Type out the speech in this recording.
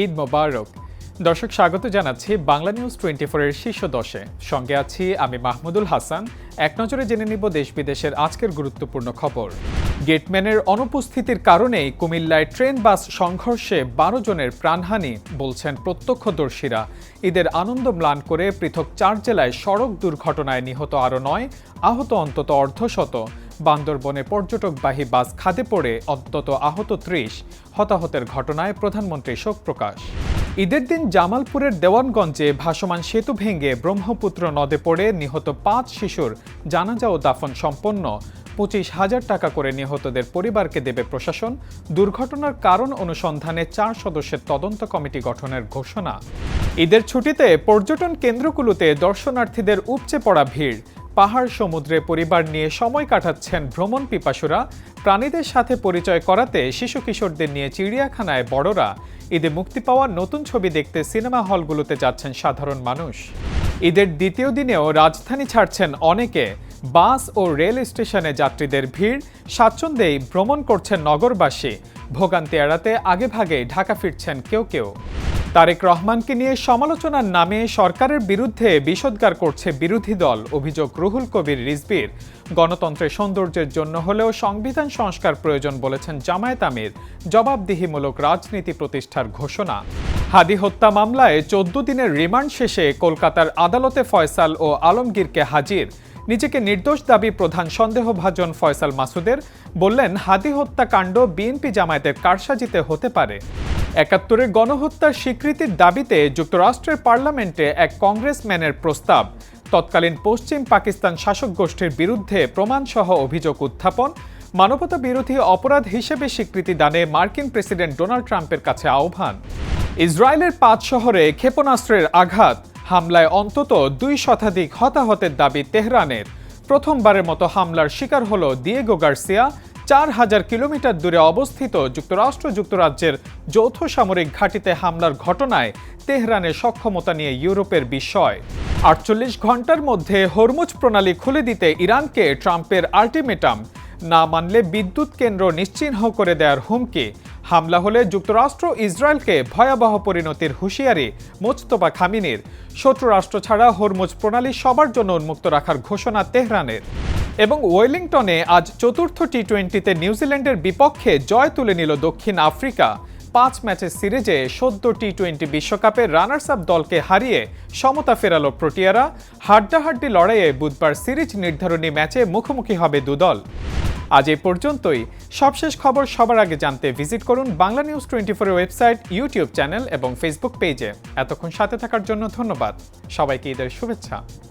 ঈদ মোবারক। দর্শক, স্বাগত জানাচ্ছি বাংলা নিউজ 24 এর শীর্ষ 10-এ। সঙ্গে আছি আমি মাহমুদুল হাসান। এক নজরে জেনে নিব দেশ বিদেশের আজকের গুরুত্বপূর্ণ খবর। গেটম্যানের অনুপস্থিতির কারণেই কুমিল্লায় ট্রেন বাস সংঘর্ষে 12 জনের প্রাণহানি বলছেন প্রত্যক্ষদর্শীরা। ঈদের আনন্দ ম্লান করে পৃথক 4 জেলায় সড়ক দুর্ঘটনায় নিহত আরও 9, আহত অন্তত অর্ধশত। বান্দরবনে পর্যটকবাহী বাস খাদে পড়ে অন্তত আহত 30, হতাহতের ঘটনায় প্রধানমন্ত্রী শোক প্রকাশ। ঈদের দিন জামালপুরের দেওয়ানগঞ্জে ভাসমান সেতু ভেঙে ব্রহ্মপুত্র নদে পড়ে নিহত 5 শিশুর জানাজা ও দাফন সম্পন্ন। 25,000 টাকা করে নিহতদের পরিবারকে দেবে প্রশাসন। দুর্ঘটনার কারণ অনুসন্ধানে 4 সদস্যের তদন্ত কমিটি গঠনের ঘোষণা। ঈদের ছুটিতে পর্যটন কেন্দ্রগুলোতে দর্শনার্থীদের উপচে পড়া ভিড়। পাহাড় সমুদ্রে পরিবার নিয়ে সময় কাটাচ্ছেন ভ্রমণ পিপাসুরা। প্রাণীদের সাথে পরিচয় করাতে শিশু কিশোরদের নিয়ে চিড়িয়াখানায় বড়রা। ঈদে মুক্তি পাওয়া নতুন ছবি দেখতে সিনেমা হলগুলোতে যাচ্ছেন সাধারণ মানুষ। ঈদের দ্বিতীয় দিনেও রাজধানী ছাড়ছেন অনেকে। বাস ও রেল স্টেশনে যাত্রীদের ভিড়, স্বাচ্ছন্দ্যেই ভ্রমণ করছেন নগরবাসী। ভোগান্তি এড়াতে আগেভাগে ঢাকা ফিরছেন কেউ কেউ। তারেক রহমানকে নিয়ে সমালোচনার নামে সরকারের বিরুদ্ধে বিষোদ্গার করছে বিরোধী দল, অভিযোগ রুহুল কবির রিজভীর। গণতন্ত্রের সৌন্দর্যের জন্য হলেও সংবিধান সংস্কার প্রয়োজন বলেছেন জামায়াত আমির। জবাবদিহিমূলক রাজনীতি প্রতিষ্ঠার ঘোষণা। হাদি হত্যা মামলায় 14 দিনের রিমান্ড শেষে কলকাতার আদালতে ফয়সাল ও আলমগীরকে হাজির। নিজেকে নির্দোষ দাবি প্রধান সন্দেহভাজন ফয়সাল মাসুদের। বললেন, হাদি হত্যাকাণ্ড বিএনপি জামায়াতের কারসাজিতে হতে পারে। 71-এর গণহত্যার স্বীকৃতির দাবিতে যুক্তরাষ্ট্রের পার্লামেন্টে এক কংগ্রেসম্যানের প্রস্তাব। তৎকালীন পশ্চিম পাকিস্তান শাসক গোষ্ঠীর বিরুদ্ধে প্রমাণসহ অভিযোগ উত্থাপন। মানবতা বিরোধী অপরাধ হিসেবে স্বীকৃতি দানে মার্কিন প্রেসিডেন্ট ডোনাল্ড ট্রাম্পের কাছে আহ্বান। ইসরায়েলের 5 শহরে ক্ষেপণাস্ত্রের আঘাত। হামলায় অন্তত 2 শতাধিক হতাহতের দাবি তেহরানের। প্রথমবারের মতো হামলার শিকার হল দিয়েগো গার্সিয়া। 4000 কিলোমিটার দূরে অবস্থিত যুক্তরাজ্যের যৌথ সামরিক ঘাঁটিতে হামলার ঘটনায় তেহরানের সক্ষমতা নিয়ে ইউরোপের বিস্ময়। 48 ঘন্টার মধ্যে হরমুজ প্রণালী খুলে দিতে ইরানকে ট্রাম্পের আল্টিমেটাম। না মানলে বিদ্যুৎ কেন্দ্র নিশ্চিহ্ন করে দেওয়ার হুমকি। হামলা হলে যুক্তরাষ্ট্র ইসরায়েলকে ভয়াবহ পরিণতির হুঁশিয়ারি মোজতবা খামিনির। শত্রু রাষ্ট্র ছাড়া হরমুজ প্রণালী সবার জন্য উন্মুক্ত রাখার ঘোষণা তেহরানের। এবং ওয়েলিংটনে আজ চতুর্থ টি-20তে নিউজিল্যান্ডের বিপক্ষে জয় তুলে নিল দক্ষিণ আফ্রিকা। 5 ম্যাচের সিরিজে সদ্য টি-20 বিশ্বকাপের রানার্স আপ দলকে হারিয়ে সমতা ফেরালো প্রোটিয়ারা। হাড্ডাহাড্ডি লড়াইয়ে বুধবার সিরিজ নির্ধারণী ম্যাচে মুখোমুখি হবে দুদল। আজ এই পর্যন্তই। সবশেষ খবর সবার আগে জানতে ভিজিট করুন বাংলা নিউজ 24 এর ওয়েবসাইট, ইউটিউব চ্যানেল এবং ফেসবুক পেজে। এতক্ষণ সাথে থাকার জন্য ধন্যবাদ। সবাইকে ঈদের শুভেচ্ছা।